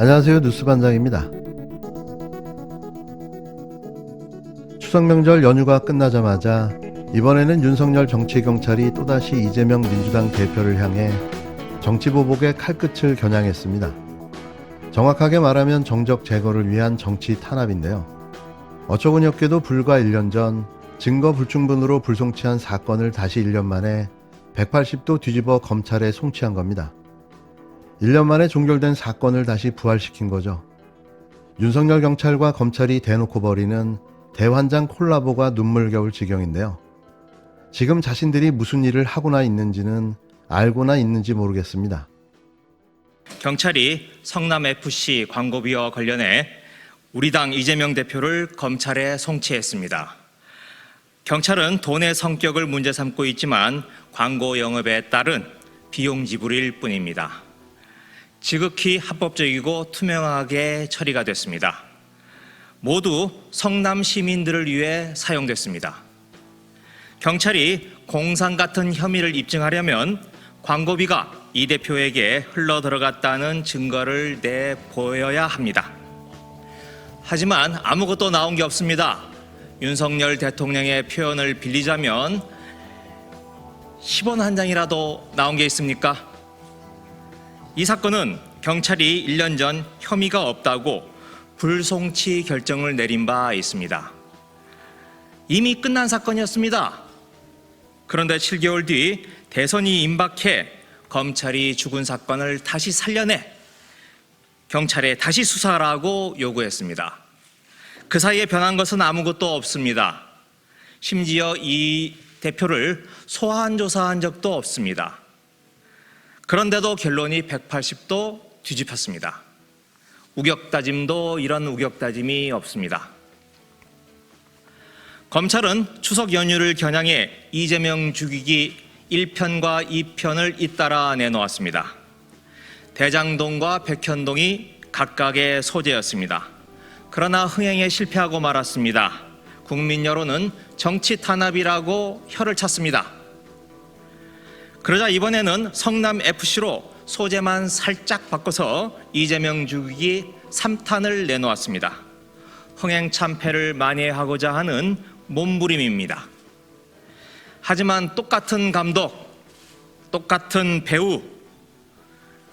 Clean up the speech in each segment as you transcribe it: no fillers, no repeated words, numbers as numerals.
안녕하세요. 뉴스반장입니다. 추석 명절 연휴가 끝나자마자 이번에는 윤석열 정치경찰이 또다시 이재명 민주당 대표를 향해 정치보복의 칼끝을 겨냥했습니다. 정확하게 말하면 정적 제거를 위한 정치 탄압인데요. 어처구니 없게도 불과 1년 전 증거 불충분으로 불송치한 사건을 다시 1년 만에 180도 뒤집어 검찰에 송치한 겁니다. 1년 만에 종결된 사건을 다시 부활시킨 거죠. 윤석열 경찰과 검찰이 대놓고 벌이는 대환장 콜라보가 눈물겨울 지경인데요. 지금 자신들이 무슨 일을 하고나 있는지는 알고나 있는지 모르겠습니다. 경찰이 성남FC 광고비와 관련해 우리 당 이재명 대표를 검찰에 송치했습니다. 경찰은 돈의 성격을 문제 삼고 있지만 광고 영업에 따른 비용 지불일 뿐입니다. 지극히 합법적이고 투명하게 처리가 됐습니다. 모두 성남 시민들을 위해 사용됐습니다. 경찰이 공상 같은 혐의를 입증하려면 광고비가 이 대표에게 흘러 들어갔다는 증거를 내보여야 합니다. 하지만 아무것도 나온 게 없습니다. 윤석열 대통령의 표현을 빌리자면 10원 한 장이라도 나온 게 있습니까? 이 사건은 경찰이 1년 전 혐의가 없다고 불송치 결정을 내린 바 있습니다. 이미 끝난 사건이었습니다. 그런데 7개월 뒤 대선이 임박해 검찰이 죽은 사건을 다시 살려내 경찰에 다시 수사하라고 요구했습니다. 그 사이에 변한 것은 아무것도 없습니다. 심지어 이 대표를 소환 조사한 적도 없습니다. 그런데도 결론이 180도 뒤집혔습니다. 우격다짐도 이런 우격다짐이 없습니다. 검찰은 추석 연휴를 겨냥해 이재명 죽이기 1편과 2편을 잇따라 내놓았습니다. 대장동과 백현동이 각각의 소재였습니다. 그러나 흥행에 실패하고 말았습니다. 국민 여론은 정치 탄압이라고 혀를 찼습니다. 그러자 이번에는 성남FC로 소재만 살짝 바꿔서 이재명 죽이기 3탄을 내놓았습니다. 흥행 참패를 만회하고자 하는 몸부림입니다. 하지만 똑같은 감독, 똑같은 배우,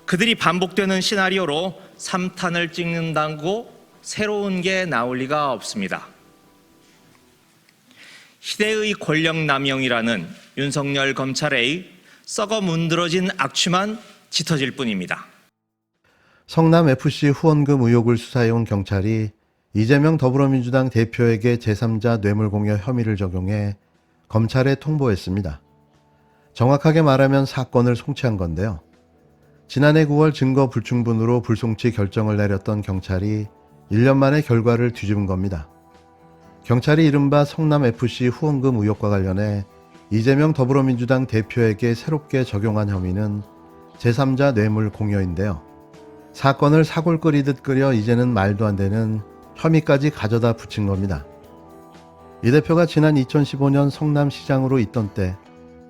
그들이 반복되는 시나리오로 3탄을 찍는다고 새로운 게 나올 리가 없습니다. 시대의 권력 남용이라는 윤석열 검찰의 썩어 문드러진 악취만 짙어질 뿐입니다. 성남FC 후원금 의혹을 수사해온 경찰이 이재명 더불어민주당 대표에게 제3자 뇌물공여 혐의를 적용해 검찰에 통보했습니다. 정확하게 말하면 사건을 송치한 건데요. 지난해 9월 증거 불충분으로 불송치 결정을 내렸던 경찰이 1년 만에 결과를 뒤집은 겁니다. 경찰이 이른바 성남FC 후원금 의혹과 관련해 이재명 더불어민주당 대표에게 새롭게 적용한 혐의는 제3자 뇌물 공여인데요. 사건을 사골 끓이듯 끓여 이제는 말도 안 되는 혐의까지 가져다 붙인 겁니다. 이 대표가 지난 2015년 성남시장으로 있던 때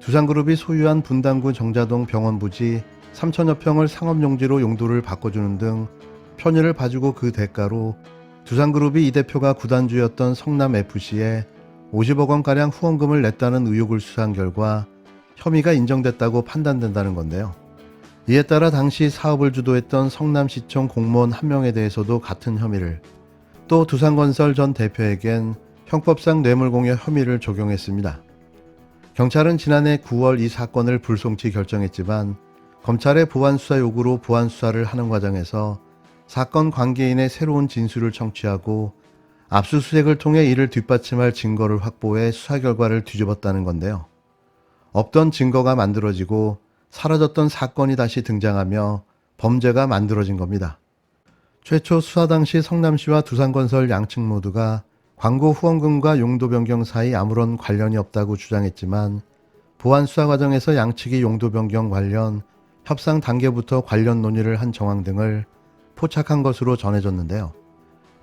두산그룹이 소유한 분당구 정자동 병원 부지 3천여 평을 상업용지로 용도를 바꿔주는 등 편의를 봐주고 그 대가로 두산그룹이 이 대표가 구단주였던 성남FC에 50억 원가량 후원금을 냈다는 의혹을 수사한 결과 혐의가 인정됐다고 판단된다는 건데요. 이에 따라 당시 사업을 주도했던 성남시청 공무원 한 명에 대해서도 같은 혐의를, 또 두산건설 전 대표에겐 형법상 뇌물공여 혐의를 적용했습니다. 경찰은 지난해 9월 이 사건을 불송치 결정했지만 검찰의 보완수사 요구로 보완수사를 하는 과정에서 사건 관계인의 새로운 진술을 청취하고 압수수색을 통해 이를 뒷받침할 증거를 확보해 수사 결과를 뒤집었다는 건데요. 없던 증거가 만들어지고 사라졌던 사건이 다시 등장하며 범죄가 만들어진 겁니다. 최초 수사 당시 성남시와 두산건설 양측 모두가 광고 후원금과 용도 변경 사이 아무런 관련이 없다고 주장했지만 보완 수사 과정에서 양측이 용도 변경 관련 협상 단계부터 관련 논의를 한 정황 등을 포착한 것으로 전해졌는데요.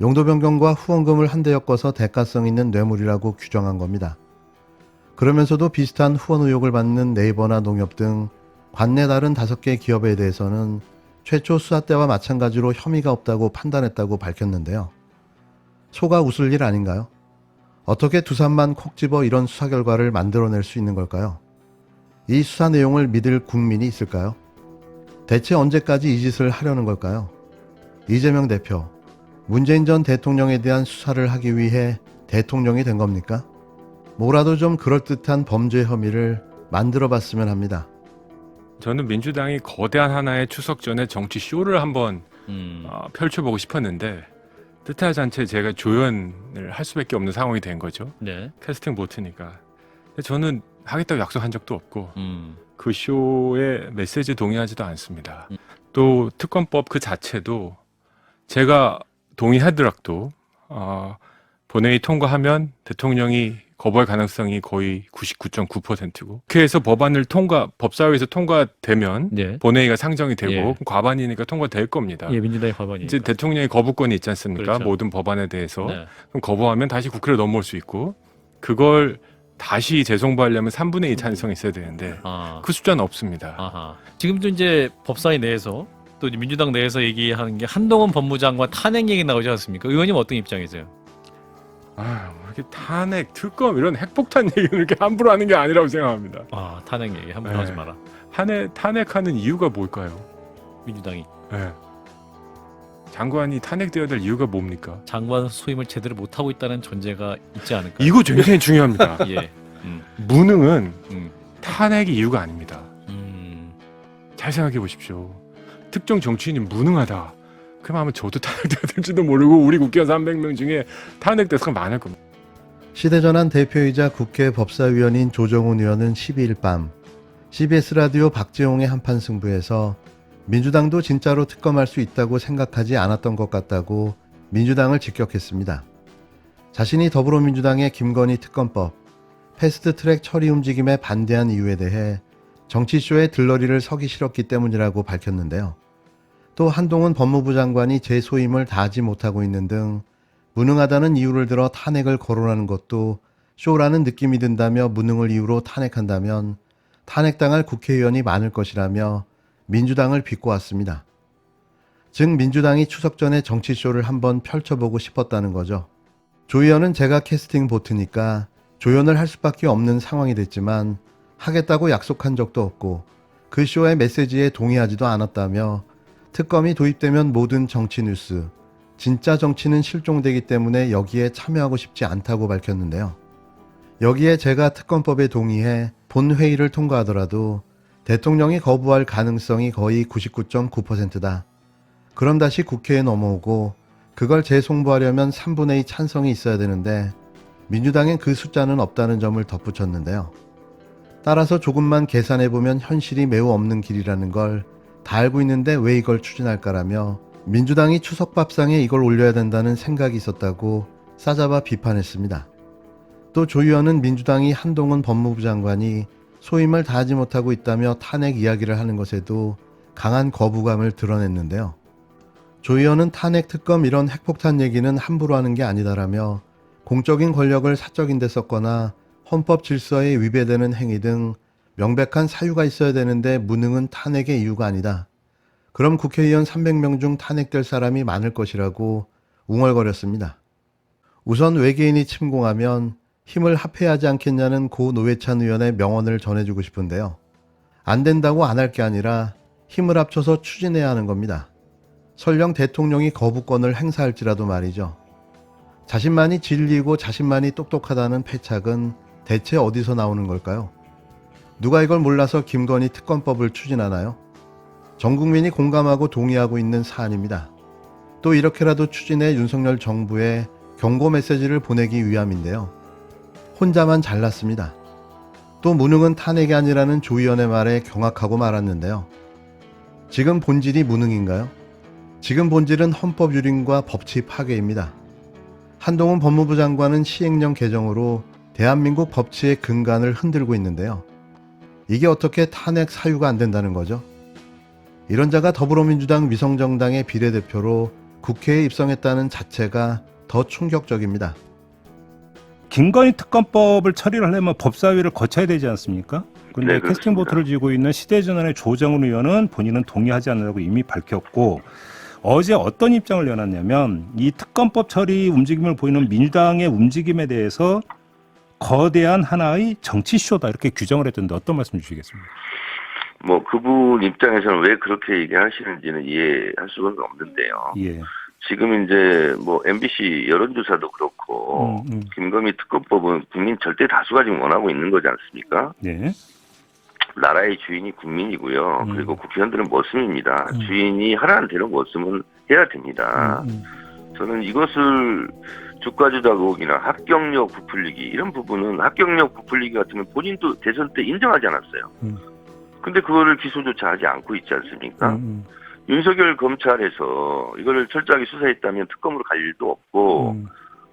용도 변경과 후원금을 한데 엮어서 대가성 있는 뇌물이라고 규정한 겁니다. 그러면서도 비슷한 후원 의혹을 받는 네이버나 농협 등 관내 다른 5개 기업에 대해서는 최초 수사 때와 마찬가지로 혐의가 없다고 판단했다고 밝혔는데요. 소가 웃을 일 아닌가요? 어떻게 두산만 콕 집어 이런 수사 결과를 만들어낼 수 있는 걸까요? 이 수사 내용을 믿을 국민이 있을까요? 대체 언제까지 이 짓을 하려는 걸까요? 이재명 대표, 문재인 전 대통령에 대한 수사를 하기 위해 대통령이 된 겁니까? 뭐라도 좀 그럴듯한 범죄 혐의를 만들어 봤으면 합니다. 저는 민주당이 거대한 하나의 추석 전에 정치 쇼를 한번 펼쳐보고 싶었는데 뜻하지 않게 제가 조연을 할 수밖에 없는 상황이 된 거죠. 네. 캐스팅 보트니까. 근데 저는 하겠다고 약속한 적도 없고 그 쇼에 메시지 동의하지도 않습니다. 또 특검법 그 자체도 제가 동의하더라도 본회의 통과하면 대통령이 거부할 가능성이 거의 99.9%고 국회에서 법사위에서 통과되면 네. 본회의가 상정이 되고 예. 과반이니까 통과될 겁니다. 예, 민주당의 과반이니까. 이제 대통령의 거부권이 있지 않습니까? 그렇죠. 모든 법안에 대해서. 네. 그럼 거부하면 다시 국회로 넘어올 수 있고 그걸 다시 재송부하려면 3분의 2 찬성이 있어야 되는데 아. 그 숫자는 없습니다. 아하. 지금도 이제 법사위 내에서 또 이제 민주당 내에서 얘기하는 게 한동훈 법무장관 탄핵 얘기 나오지 않습니까? 의원님 어떤 입장이세요? 이렇게 탄핵, 특검 이런 핵폭탄 얘기는 이렇게 함부로 하는 게 아니라고 생각합니다. 아, 탄핵 얘기 함부로 네. 하지 마라. 탄핵하는 이유가 뭘까요? 민주당이 네. 장관이 탄핵되어야 될 이유가 뭡니까? 장관 소임을 제대로 못 하고 있다는 전제가 있지 않을까? 이거 굉장히 중요합니다. 예. 무능은 음. 탄핵이 이유가 아닙니다. 음. 잘 생각해 보십시오. 특정 정치인이 무능하다. 그럼 아마 저도 탄핵돼야 될지도 모르고 우리 국회의원 300명 중에 탄핵돼서 많을 겁니다. 시대전환 대표이자 국회 법사위원인 조정훈 의원은 12일 밤 CBS 라디오 박재홍의 한판 승부에서 민주당도 진짜로 특검할 수 있다고 생각하지 않았던 것 같다고 민주당을 직격했습니다. 자신이 더불어민주당의 김건희 특검법, 패스트트랙 처리 움직임에 반대한 이유에 대해 정치쇼에 들러리를 서기 싫었기 때문이라고 밝혔는데요. 또 한동훈 법무부 장관이 제 소임을 다하지 못하고 있는 등 무능하다는 이유를 들어 탄핵을 거론하는 것도 쇼라는 느낌이 든다며 무능을 이유로 탄핵한다면 탄핵당할 국회의원이 많을 것이라며 민주당을 비꼬았습니다. 즉 민주당이 추석 전에 정치쇼를 한번 펼쳐보고 싶었다는 거죠. 조 의원은 제가 캐스팅 보트니까 조연을 할 수밖에 없는 상황이 됐지만 하겠다고 약속한 적도 없고 그 쇼의 메시지에 동의하지도 않았다며 특검이 도입되면 모든 정치 뉴스, 진짜 정치는 실종되기 때문에 여기에 참여하고 싶지 않다고 밝혔는데요. 여기에 제가 특검법에 동의해 본회의를 통과하더라도 대통령이 거부할 가능성이 거의 99.9%다. 그럼 다시 국회에 넘어오고 그걸 재송부하려면 3분의 2 찬성이 있어야 되는데 민주당엔 그 숫자는 없다는 점을 덧붙였는데요. 따라서 조금만 계산해보면 현실이 매우 없는 길이라는 걸 다 알고 있는데 왜 이걸 추진할까라며 민주당이 추석밥상에 이걸 올려야 된다는 생각이 있었다고 싸잡아 비판했습니다. 또 조 의원은 민주당이 한동훈 법무부 장관이 소임을 다하지 못하고 있다며 탄핵 이야기를 하는 것에도 강한 거부감을 드러냈는데요. 조 의원은 탄핵 특검 이런 핵폭탄 얘기는 함부로 하는 게 아니다라며 공적인 권력을 사적인 데 썼거나 헌법 질서에 위배되는 행위 등 명백한 사유가 있어야 되는데 무능은 탄핵의 이유가 아니다. 그럼 국회의원 300명 중 탄핵될 사람이 많을 것이라고 웅얼거렸습니다. 우선 외계인이 침공하면 힘을 합해야지 않겠냐는 고 노회찬 의원의 명언을 전해주고 싶은데요. 안 된다고 안 할 게 아니라 힘을 합쳐서 추진해야 하는 겁니다. 설령 대통령이 거부권을 행사할지라도 말이죠. 자신만이 진리고 자신만이 똑똑하다는 패착은 대체 어디서 나오는 걸까요? 누가 이걸 몰라서 김건희 특검법을 추진하나요? 전 국민이 공감하고 동의하고 있는 사안입니다. 또 이렇게라도 추진해 윤석열 정부에 경고 메시지를 보내기 위함인데요. 혼자만 잘났습니다. 또 무능은 탄핵이 아니라는 조 의원의 말에 경악하고 말았는데요. 지금 본질이 무능인가요? 지금 본질은 헌법 유린과 법치 파괴입니다. 한동훈 법무부 장관은 시행령 개정으로 대한민국 법치의 근간을 흔들고 있는데요. 이게 어떻게 탄핵 사유가 안 된다는 거죠? 이런 자가 더불어민주당 위성정당의 비례대표로 국회에 입성했다는 자체가 더 충격적입니다. 김건희 특검법을 처리를 하려면 법사위를 거쳐야 되지 않습니까? 근데 네, 캐스팅 그렇습니다. 보트를 쥐고 있는 시대전환의 조정훈 의원은 본인은 동의하지 않는다고 이미 밝혔고 어제 어떤 입장을 내놨냐면 이 특검법 처리 움직임을 보이는 민주당의 움직임에 대해서 거대한 하나의 정치쇼다 이렇게 규정을 했던데 어떤 말씀 주시겠습니까? 뭐 그분 입장에서는 왜 그렇게 얘기하시는지는 이해할 수가 없는데요. 예. 지금 이제 뭐 MBC 여론조사도 그렇고 김건희 특검법은 국민 절대 다수가 지금 원하고 있는 거지 않습니까? 네. 나라의 주인이 국민이고요. 그리고 국회의원들은 머슴입니다. 주인이 하라는 대로 머슴은 해야 됩니다. 저는 이것을 주가조작 의혹이나 합격력 부풀리기 이런 부분은 합격력 부풀리기 같은 건 본인도 대선 때 인정하지 않았어요. 근데 그거를 기소조차 하지 않고 있지 않습니까? 윤석열 검찰에서 이거를 철저하게 수사했다면 특검으로 갈 일도 없고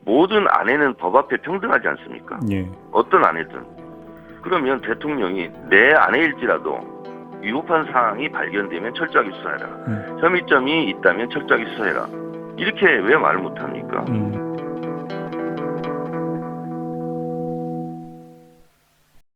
모든 아내는 법 앞에 평등하지 않습니까? 예. 어떤 아내든. 그러면 대통령이 내 아내일지라도 위법한 사항이 발견되면 철저하게 수사해라. 혐의점이 있다면 철저하게 수사해라. 이렇게 왜 말을 못합니까?